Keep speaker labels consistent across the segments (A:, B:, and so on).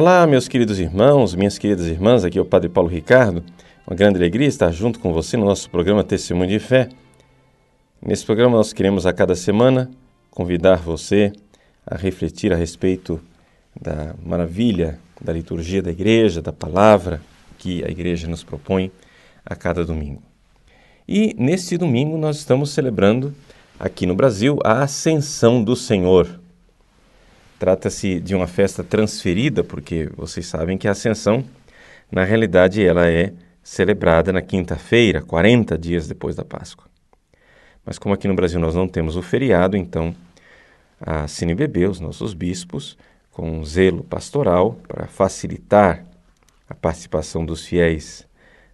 A: Olá, meus queridos irmãos, minhas queridas irmãs, aqui é o Padre Paulo Ricardo. Uma grande alegria estar junto com você no nosso programa Testemunho de Fé. Nesse programa nós queremos a cada semana convidar você a refletir a respeito da maravilha da liturgia da igreja, da palavra que a igreja nos propõe a cada domingo. E neste domingo nós estamos celebrando aqui no Brasil a Ascensão do Senhor. Trata-se de uma festa transferida, porque vocês sabem que a Ascensão, na realidade, ela é celebrada na quinta-feira, 40 dias depois da Páscoa. Mas como aqui no Brasil nós não temos o feriado, então a CNBB, os nossos bispos, com zelo pastoral para facilitar a participação dos fiéis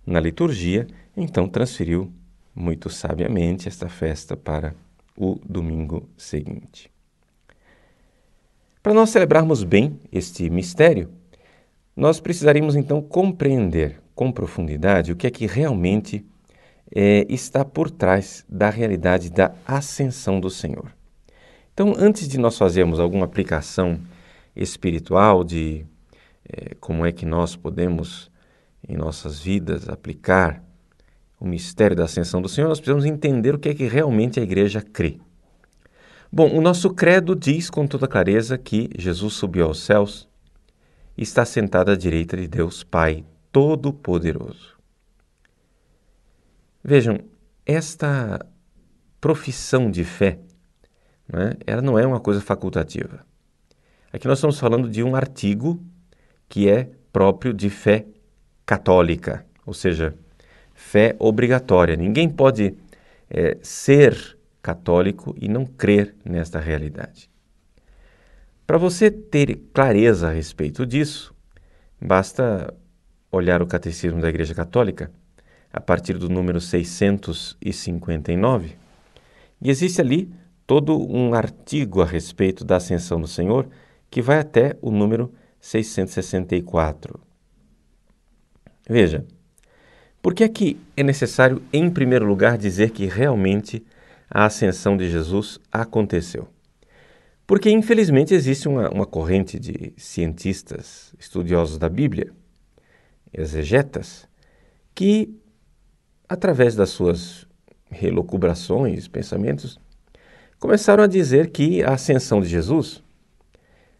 A: na liturgia, então transferiu muito sabiamente esta festa para o domingo seguinte. Para nós celebrarmos bem este mistério, nós precisaríamos então compreender com profundidade o que é que realmente está por trás da realidade da ascensão do Senhor. Então, antes de nós fazermos alguma aplicação espiritual de como é que nós podemos, em nossas vidas, aplicar o mistério da ascensão do Senhor, nós precisamos entender o que é que realmente a igreja crê. Bom, o nosso credo diz com toda clareza que Jesus subiu aos céus e está sentado à direita de Deus Pai Todo-Poderoso. Vejam, esta profissão de fé, ela não é uma coisa facultativa. Aqui nós estamos falando de um artigo que é próprio de fé católica, ou seja, fé obrigatória. Ninguém pode ser católico e não crer nesta realidade. Para você ter clareza a respeito disso, basta olhar o Catecismo da Igreja Católica, a partir do número 659, e existe ali todo um artigo a respeito da Ascensão do Senhor, que vai até o número 664. Veja, por que é que é necessário, em primeiro lugar, dizer que realmente a ascensão de Jesus aconteceu? Porque, infelizmente, existe uma corrente de cientistas, estudiosos da Bíblia, exegetas, que, através das suas relucubrações, pensamentos, começaram a dizer que a ascensão de Jesus,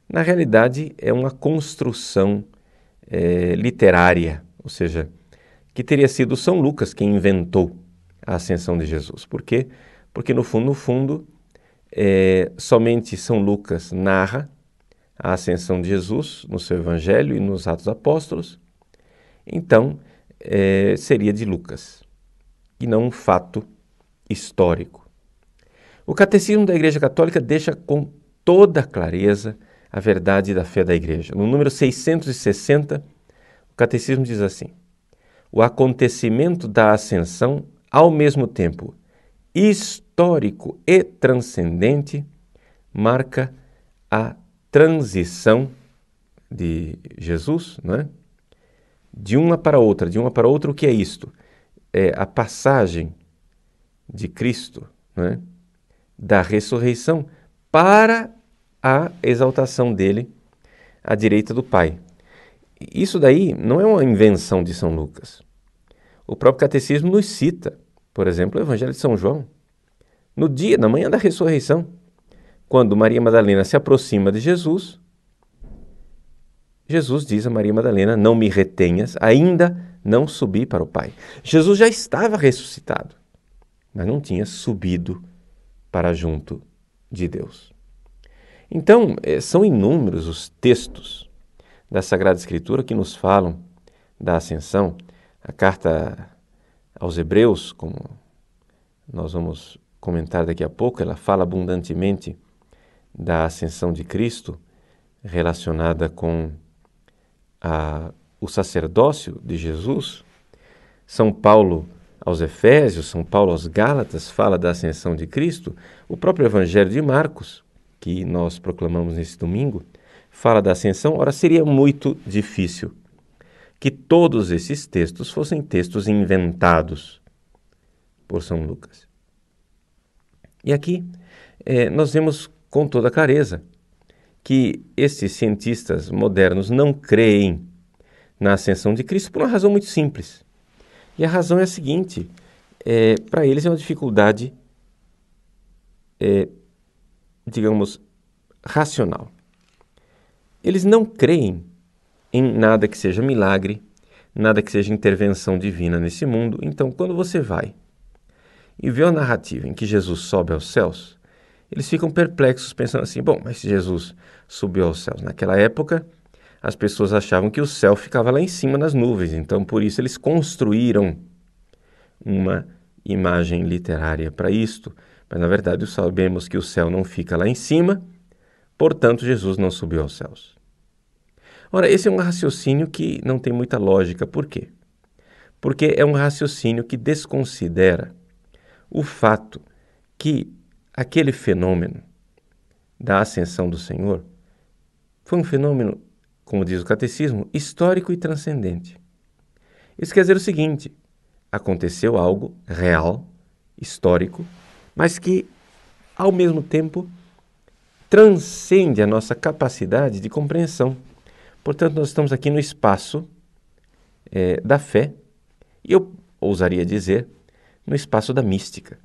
A: na realidade, é uma construção literária, ou seja, que teria sido São Lucas quem inventou a ascensão de Jesus. Por quê? Porque, no fundo, somente São Lucas narra a ascensão de Jesus no seu Evangelho e nos Atos Apóstolos, então seria de Lucas, e não um fato histórico. O Catecismo da Igreja Católica deixa com toda clareza a verdade da fé da Igreja. No número 660, o Catecismo diz assim: o acontecimento da ascensão, ao mesmo tempo histórico e transcendente, marca a transição de Jesus, de uma para outra. De uma para outra, o que é isto? É a passagem de Cristo, da ressurreição para a exaltação dele à direita do Pai. Isso daí não é uma invenção de São Lucas. O próprio Catecismo nos cita, por exemplo, o Evangelho de São João. Na manhã da ressurreição, quando Maria Madalena se aproxima de Jesus, Jesus diz a Maria Madalena: não me retenhas, ainda não subi para o Pai. Jesus já estava ressuscitado, mas não tinha subido para junto de Deus. Então, são inúmeros os textos da Sagrada Escritura que nos falam da ascensão. A carta aos Hebreus, como nós vamos comentar daqui a pouco, ela fala abundantemente da ascensão de Cristo relacionada com o sacerdócio de Jesus. São Paulo aos Efésios, São Paulo aos Gálatas fala da ascensão de Cristo. O próprio Evangelho de Marcos, que nós proclamamos nesse domingo, fala da ascensão. Ora, seria muito difícil que todos esses textos fossem textos inventados por São Lucas. E aqui nós vemos com toda clareza que estes cientistas modernos não creem na ascensão de Cristo por uma razão muito simples. E a razão é a seguinte, para eles é uma dificuldade, digamos, racional. Eles não creem em nada que seja milagre, nada que seja intervenção divina nesse mundo. Então, quando você vai e vê a narrativa em que Jesus sobe aos céus, eles ficam perplexos pensando assim, bom, mas se Jesus subiu aos céus naquela época, as pessoas achavam que o céu ficava lá em cima nas nuvens, então por isso eles construíram uma imagem literária para isto, mas na verdade sabemos que o céu não fica lá em cima, portanto Jesus não subiu aos céus. Ora, esse é um raciocínio que não tem muita lógica. Por quê? Porque é um raciocínio que desconsidera o fato que aquele fenômeno da ascensão do Senhor foi um fenômeno, como diz o catecismo, histórico e transcendente. Isso quer dizer o seguinte, aconteceu algo real, histórico, mas que, ao mesmo tempo, transcende a nossa capacidade de compreensão. Portanto, nós estamos aqui no espaço da fé, e eu ousaria dizer, no espaço da mística.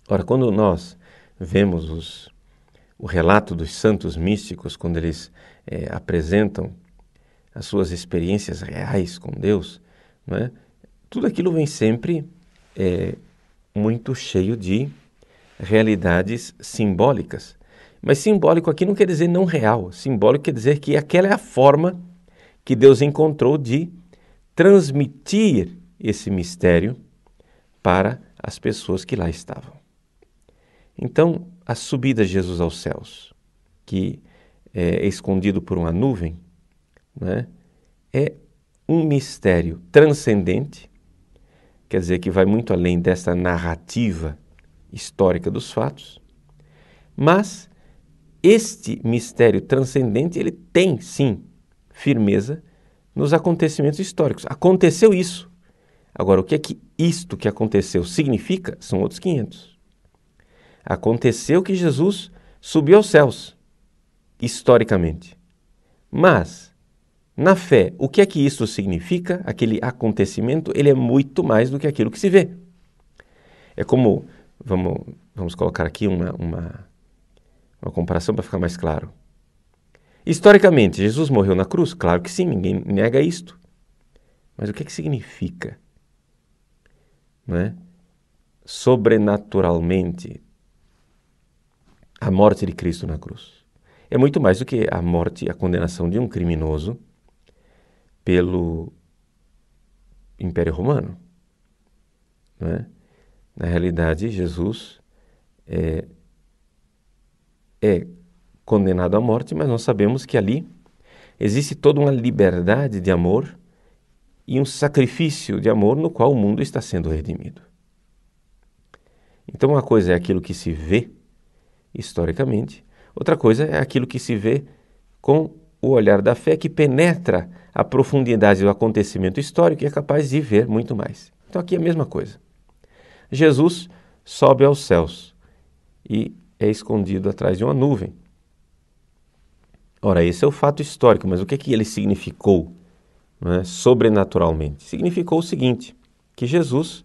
A: Ora, quando nós vemos o relato dos santos místicos, quando eles apresentam as suas experiências reais com Deus, não é? Tudo aquilo vem sempre muito cheio de realidades simbólicas. Mas simbólico aqui não quer dizer não real. Simbólico quer dizer que aquela é a forma que Deus encontrou de transmitir esse mistério para as pessoas que lá estavam. Então, a subida de Jesus aos céus, que é escondido por uma nuvem, né, é um mistério transcendente, quer dizer que vai muito além dessa narrativa histórica dos fatos, mas este mistério transcendente, ele tem, sim, firmeza nos acontecimentos históricos. Aconteceu isso. Agora, o que é que isto que aconteceu significa? São outros 500. Aconteceu que Jesus subiu aos céus, historicamente. Mas, na fé, o que é que isso significa? Aquele acontecimento, ele é muito mais do que aquilo que se vê. É como, vamos colocar aqui uma comparação para ficar mais claro. Historicamente, Jesus morreu na cruz? Claro que sim, ninguém nega isto. Mas o que é que significa? Não é? Sobrenaturalmente, a morte de Cristo na cruz. É muito mais do que a morte e a condenação de um criminoso pelo Império Romano. Não é? Na realidade, Jesus é condenado à morte, mas nós sabemos que ali existe toda uma liberdade de amor e um sacrifício de amor no qual o mundo está sendo redimido. Então, uma coisa é aquilo que se vê historicamente, outra coisa é aquilo que se vê com o olhar da fé que penetra a profundidade do acontecimento histórico e é capaz de ver muito mais. Então, aqui é a mesma coisa. Jesus sobe aos céus e é escondido atrás de uma nuvem. Ora, esse é o fato histórico, mas o que é que ele significou, não é, sobrenaturalmente? Significou o seguinte, que Jesus,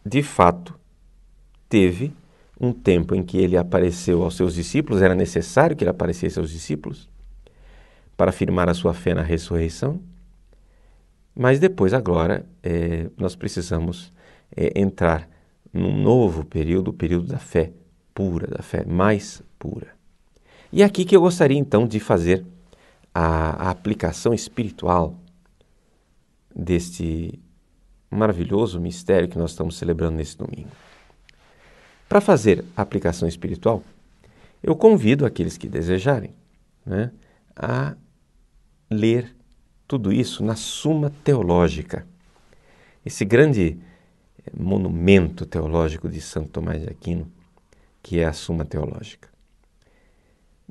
A: de fato, teve um tempo em que ele apareceu aos seus discípulos, era necessário que ele aparecesse aos discípulos para afirmar a sua fé na ressurreição, mas depois, agora, nós precisamos entrar num novo período, o período da fé pura, da fé mais pura. E é aqui que eu gostaria, então, de fazer a aplicação espiritual deste maravilhoso mistério que nós estamos celebrando nesse domingo. Para fazer a aplicação espiritual, eu convido aqueles que desejarem, né, a ler tudo isso na Suma Teológica. Esse grande monumento teológico de Santo Tomás de Aquino, que é a Suma Teológica.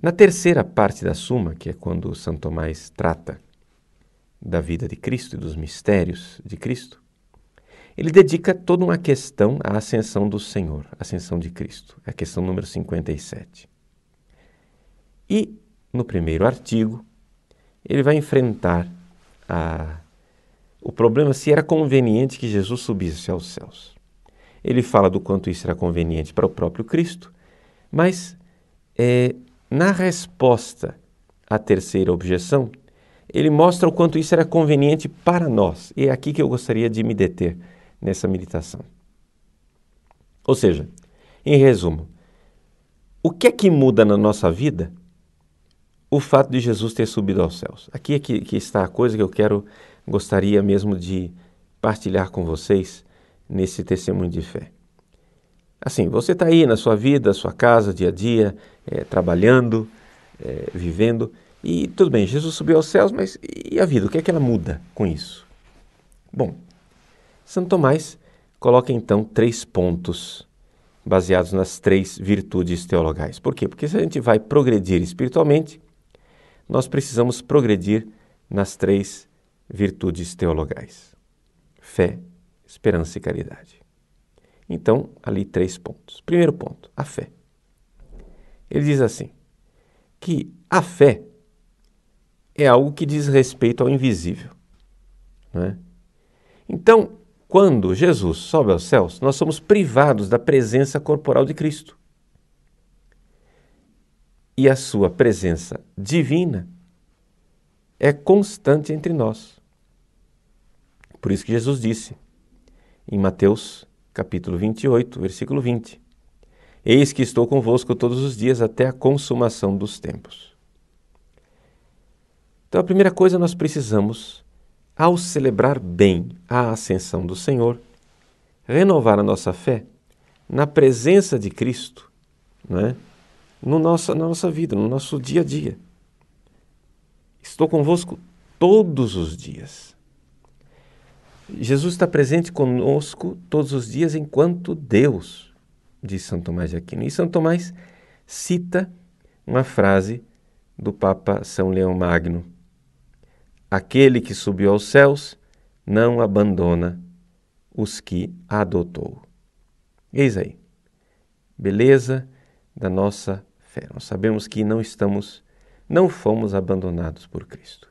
A: Na terceira parte da Suma, que é quando Santo Tomás trata da vida de Cristo e dos mistérios de Cristo, ele dedica toda uma questão à ascensão do Senhor, a ascensão de Cristo, é a questão número 57. E no primeiro artigo, ele vai enfrentar o problema se era conveniente que Jesus subisse aos céus. Ele fala do quanto isso era conveniente para o próprio Cristo, mas na resposta à terceira objeção, ele mostra o quanto isso era conveniente para nós. E é aqui que eu gostaria de me deter nessa meditação. Ou seja, em resumo, o que é que muda na nossa vida o fato de Jesus ter subido aos céus? Aqui é que está a coisa que eu gostaria mesmo de partilhar com vocês nesse testemunho de fé. Assim, você está aí na sua vida, sua casa, dia a dia, trabalhando, vivendo, e tudo bem, Jesus subiu aos céus, mas e a vida? O que é que ela muda com isso? Bom, Santo Tomás coloca então 3 pontos baseados nas 3 virtudes teologais. Por quê? Porque se a gente vai progredir espiritualmente, nós precisamos progredir nas 3 virtudes teologais: fé, esperança e caridade. Então, ali 3 pontos. Primeiro ponto, a fé. Ele diz assim, que a fé é algo que diz respeito ao invisível, não é? Então, quando Jesus sobe aos céus, nós somos privados da presença corporal de Cristo. E a sua presença divina é constante entre nós. Por isso que Jesus disse, em Mateus capítulo 28, versículo 20, eis que estou convosco todos os dias até a consumação dos tempos. Então, a primeira coisa nós precisamos, ao celebrar bem a ascensão do Senhor, renovar a nossa fé na presença de Cristo, não é? Na nossa vida, no nosso dia a dia. Estou convosco todos os dias. Jesus está presente conosco todos os dias enquanto Deus, diz São Tomás de Aquino. E São Tomás cita uma frase do Papa São Leão Magno. Aquele que subiu aos céus não abandona os que adotou. Eis aí, beleza da nossa fé. Nós sabemos que não fomos abandonados por Cristo.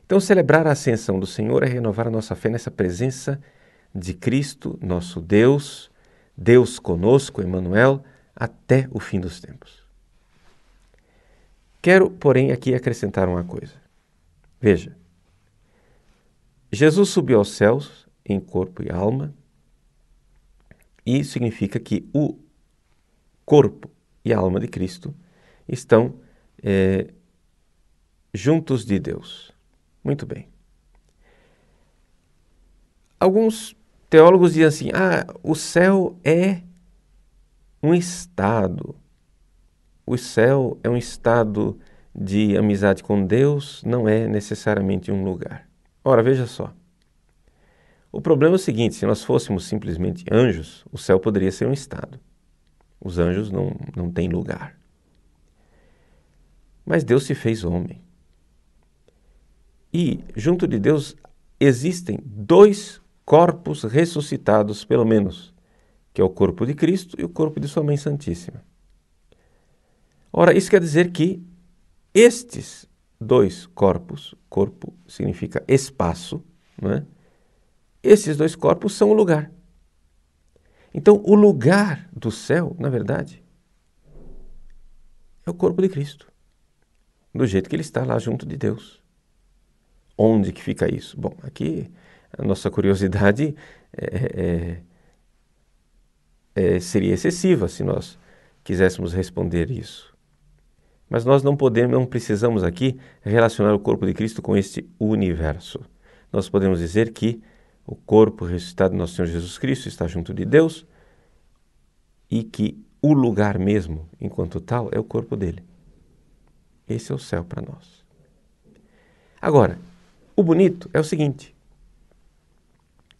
A: Então, celebrar a ascensão do Senhor é renovar a nossa fé nessa presença de Cristo, nosso Deus, Deus conosco, Emmanuel, até o fim dos tempos. Quero, porém, aqui acrescentar uma coisa. Veja, Jesus subiu aos céus em corpo e alma, e isso significa que o corpo e a alma de Cristo estão juntos de Deus. Muito bem. Alguns teólogos dizem assim, o céu é um estado. O céu é um estado de amizade com Deus, não é necessariamente um lugar. Ora, veja só. O problema é o seguinte, se nós fôssemos simplesmente anjos, o céu poderia ser um estado. Os anjos não têm lugar. Mas Deus se fez homem. E, junto de Deus, existem 2 corpos ressuscitados, pelo menos, que é o corpo de Cristo e o corpo de sua Mãe Santíssima. Ora, isso quer dizer que estes 2 corpos, corpo significa espaço, não é? Esses 2 corpos são o lugar. Então, o lugar do céu, na verdade, é o corpo de Cristo, do jeito que ele está lá junto de Deus. Onde que fica isso? Bom, aqui a nossa curiosidade seria excessiva se nós quiséssemos responder isso. Mas nós não precisamos aqui relacionar o corpo de Cristo com este universo. Nós podemos dizer que o corpo ressuscitado do nosso Senhor Jesus Cristo está junto de Deus e que o lugar mesmo, enquanto tal, é o corpo dele. Esse é o céu para nós. Agora, o bonito é o seguinte,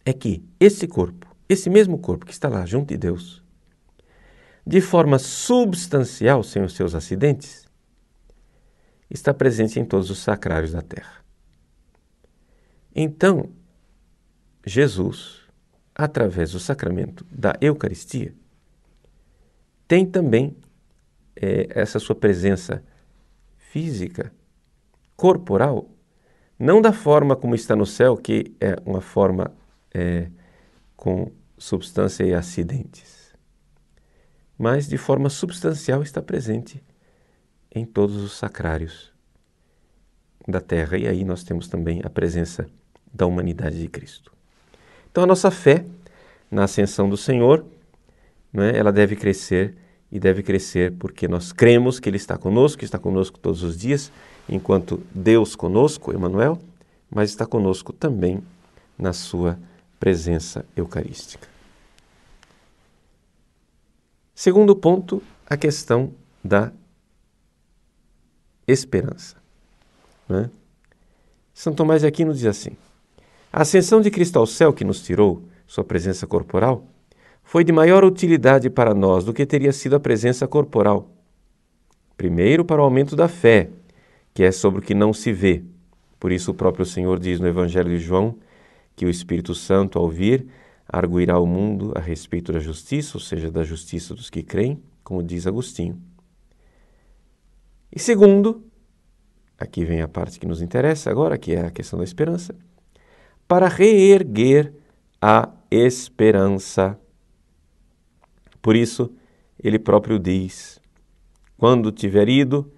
A: é que esse corpo, esse mesmo corpo que está lá junto de Deus, de forma substancial, sem os seus acidentes, está presente em todos os sacrários da terra. Então, Jesus, através do sacramento da Eucaristia, tem também essa sua presença física, corporal, não da forma como está no céu, que é uma forma com substância e acidentes, mas de forma substancial está presente em todos os sacrários da terra. E aí nós temos também a presença da humanidade de Cristo. Então a nossa fé na ascensão do Senhor, né, ela deve crescer, e deve crescer porque nós cremos que Ele está conosco todos os dias, enquanto Deus conosco, Emmanuel, mas está conosco também na sua presença eucarística. Segundo ponto, a questão da esperança. Né? São Tomás de Aquino diz assim: a ascensão de Cristo ao céu que nos tirou sua presença corporal foi de maior utilidade para nós do que teria sido a presença corporal. Primeiro, para o aumento da fé, que é sobre o que não se vê. Por isso o próprio Senhor diz no Evangelho de João que o Espírito Santo, ao vir, arguirá ao mundo a respeito da justiça, ou seja, da justiça dos que creem, como diz Agostinho. E segundo, aqui vem a parte que nos interessa agora, que é a questão da esperança, para reerguer a esperança. Por isso, ele próprio diz: quando tiver ido,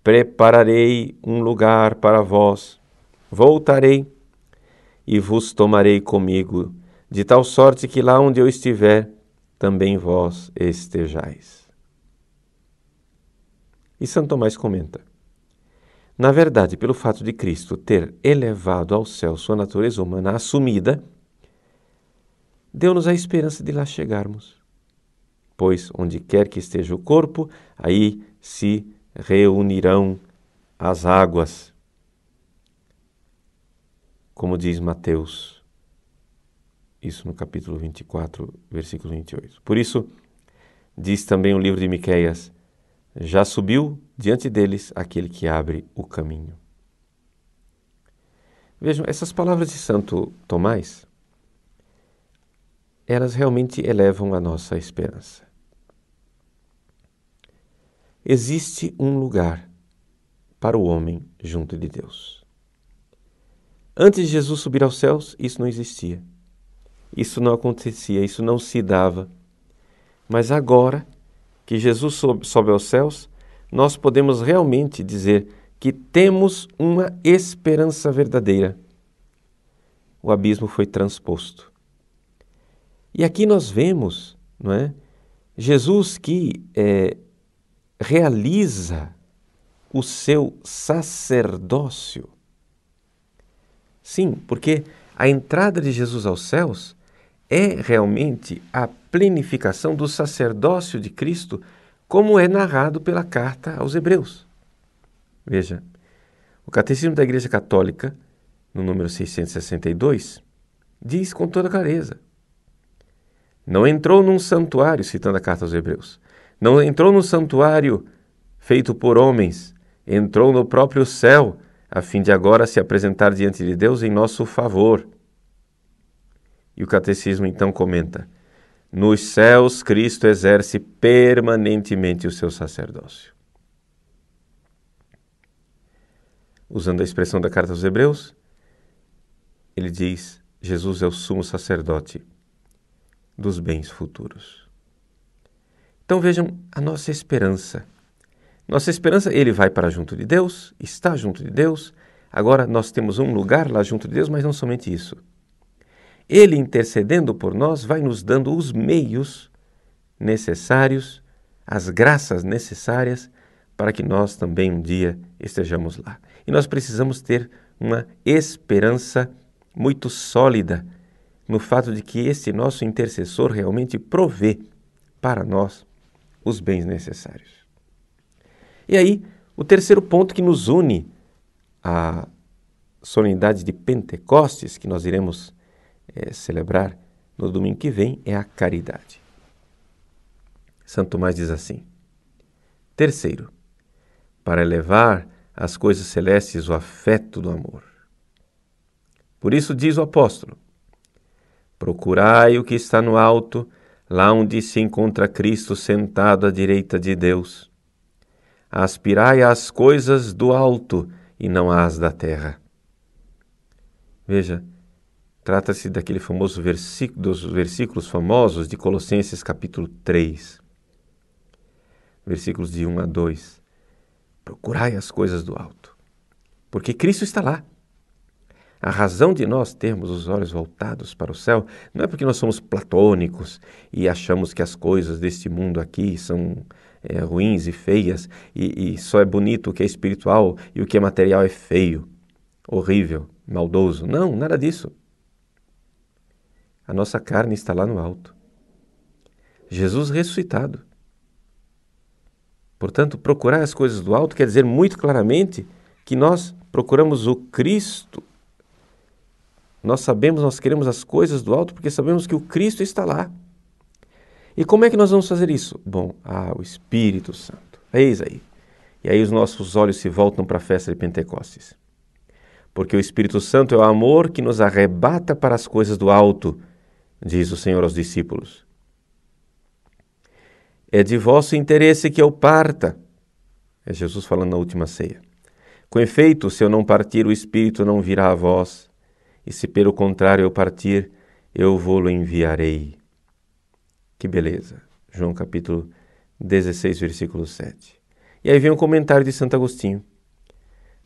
A: prepararei um lugar para vós, voltarei e vos tomarei comigo, de tal sorte que lá onde eu estiver, também vós estejais. E São Tomás comenta: na verdade, pelo fato de Cristo ter elevado ao céu sua natureza humana assumida, deu-nos a esperança de lá chegarmos. Pois onde quer que esteja o corpo, aí se reunirão as águas. Como diz Mateus, isso no capítulo 24, versículo 28. Por isso, diz também o livro de Miqueias: já subiu diante deles aquele que abre o caminho. Vejam, essas palavras de Santo Tomás, elas realmente elevam a nossa esperança. Existe um lugar para o homem junto de Deus. Antes de Jesus subir aos céus, isso não existia. Isso não acontecia, isso não se dava. Mas agora que Jesus sobe aos céus, nós podemos realmente dizer que temos uma esperança verdadeira. O abismo foi transposto. E aqui nós vemos, não é, Jesus que realiza o seu sacerdócio. Sim, porque a entrada de Jesus aos céus é realmente a plenificação do sacerdócio de Cristo, como é narrado pela carta aos Hebreus. Veja, o Catecismo da Igreja Católica, no número 662, diz com toda clareza: não entrou num santuário, citando a carta aos Hebreus, não entrou num santuário feito por homens, entrou no próprio céu, a fim de agora se apresentar diante de Deus em nosso favor. E o Catecismo então comenta: nos céus Cristo exerce permanentemente o seu sacerdócio. Usando a expressão da carta aos Hebreus, ele diz: Jesus é o sumo sacerdote dos bens futuros. Então vejam a nossa esperança. Nossa esperança, ele vai para junto de Deus, está junto de Deus. Agora nós temos um lugar lá junto de Deus, mas não somente isso. Ele, intercedendo por nós, vai nos dando os meios necessários, as graças necessárias para que nós também um dia estejamos lá. E nós precisamos ter uma esperança muito sólida no fato de que este nosso intercessor realmente provê para nós os bens necessários. E aí, o terceiro ponto que nos une à solenidade de Pentecostes, que nós iremos celebrar no domingo que vem, é a caridade. Santo Tomás diz assim: terceiro, para elevar às coisas celestes o afeto do amor. Por isso diz o apóstolo: procurai o que está no alto, lá onde se encontra Cristo sentado à direita de Deus. aspirai às coisas do alto e não às da terra. Veja, trata-se daquele famoso versículo, dos versículos famosos de Colossenses capítulo 3, versículos de 1 a 2. Procurai as coisas do alto, porque Cristo está lá. A razão de nós termos os olhos voltados para o céu não é porque nós somos platônicos e achamos que as coisas deste mundo aqui são ruins e feias e só é bonito o que é espiritual e o que é material é feio, horrível, maldoso. Não, nada disso. A nossa carne está lá no alto. Jesus ressuscitado. Portanto, procurar as coisas do alto quer dizer muito claramente que nós procuramos o Cristo. Nós queremos as coisas do alto porque sabemos que o Cristo está lá. E como é que nós vamos fazer isso? Bom, o Espírito Santo. Eis aí. E aí os nossos olhos se voltam para a festa de Pentecostes. Porque o Espírito Santo é o amor que nos arrebata para as coisas do alto, diz o Senhor aos discípulos. É de vosso interesse que eu parta. É Jesus falando na última ceia. Com efeito, se eu não partir, o Espírito não virá a vós. E se pelo contrário eu partir, eu vou-lo enviarei. Que beleza. João capítulo 16, versículo 7. E aí vem um comentário de Santo Agostinho.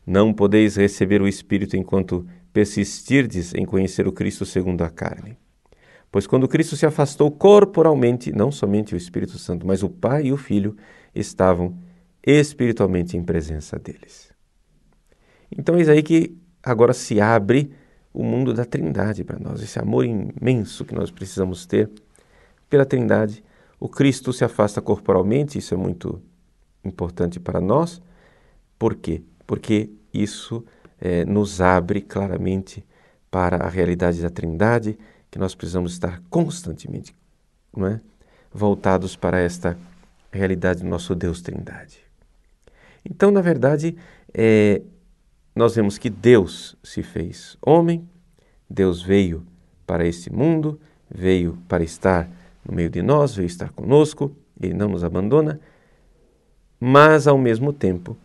A: Não podeis receber o Espírito enquanto persistirdes em conhecer o Cristo segundo a carne. Pois quando Cristo se afastou corporalmente, não somente o Espírito Santo, mas o Pai e o Filho estavam espiritualmente em presença deles. Então eis aí que agora se abre o mundo da Trindade para nós, esse amor imenso que nós precisamos ter pela Trindade. O Cristo se afasta corporalmente, isso é muito importante para nós. Por quê? Porque isso nos abre claramente para a realidade da Trindade, que nós precisamos estar constantemente, não é? Voltados para esta realidade do nosso Deus Trindade. Então, na verdade, nós vemos que Deus se fez homem, Deus veio para este mundo, veio para estar no meio de nós, veio estar conosco, Ele não nos abandona, mas ao mesmo tempo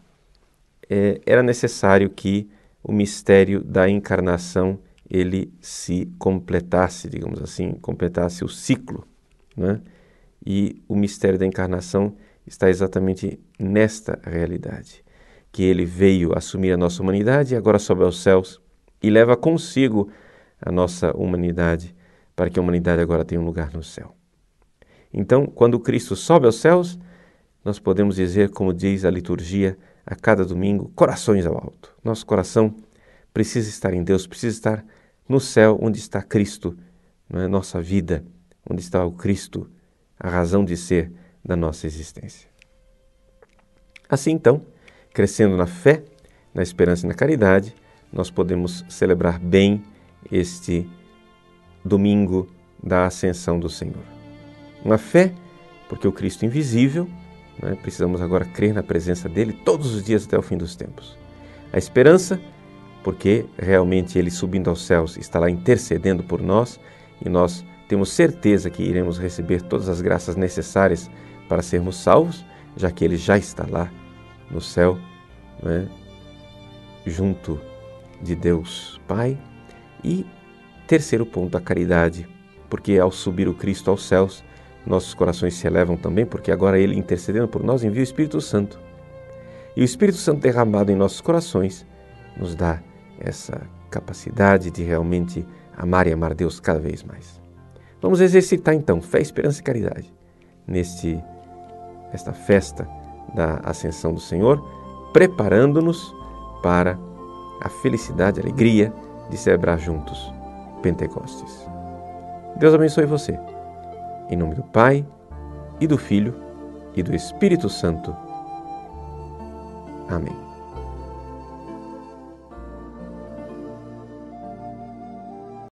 A: era necessário que o mistério da encarnação ele se completasse, digamos assim, completasse o ciclo, né? E o mistério da encarnação está exatamente nesta realidade, que ele veio assumir a nossa humanidade e agora sobe aos céus e leva consigo a nossa humanidade, para que a humanidade agora tenha um lugar no céu. Então, quando Cristo sobe aos céus, nós podemos dizer, como diz a liturgia a cada domingo, corações ao alto. Nosso coração precisa estar em Deus, precisa estar no céu, onde está Cristo, na nossa vida, onde está o Cristo, a razão de ser da nossa existência. Assim, então, crescendo na fé, na esperança e na caridade, nós podemos celebrar bem este domingo da ascensão do Senhor. Uma fé, porque o Cristo invisível, né, precisamos agora crer na presença dele todos os dias até o fim dos tempos. A esperança, porque realmente ele subindo aos céus está lá intercedendo por nós e nós temos certeza que iremos receber todas as graças necessárias para sermos salvos, já que ele já está lá no céu, né, junto de Deus Pai. E terceiro ponto, a caridade, porque ao subir o Cristo aos céus, nossos corações se elevam também, porque agora ele intercedendo por nós envia o Espírito Santo. E o Espírito Santo derramado em nossos corações nos dá essa capacidade de realmente amar e amar Deus cada vez mais. Vamos exercitar então fé, esperança e caridade nesta festa da Ascensão do Senhor, preparando-nos para a felicidade, a alegria de celebrar juntos Pentecostes. Deus abençoe você. Em nome do Pai, e do Filho, e do Espírito Santo. Amém.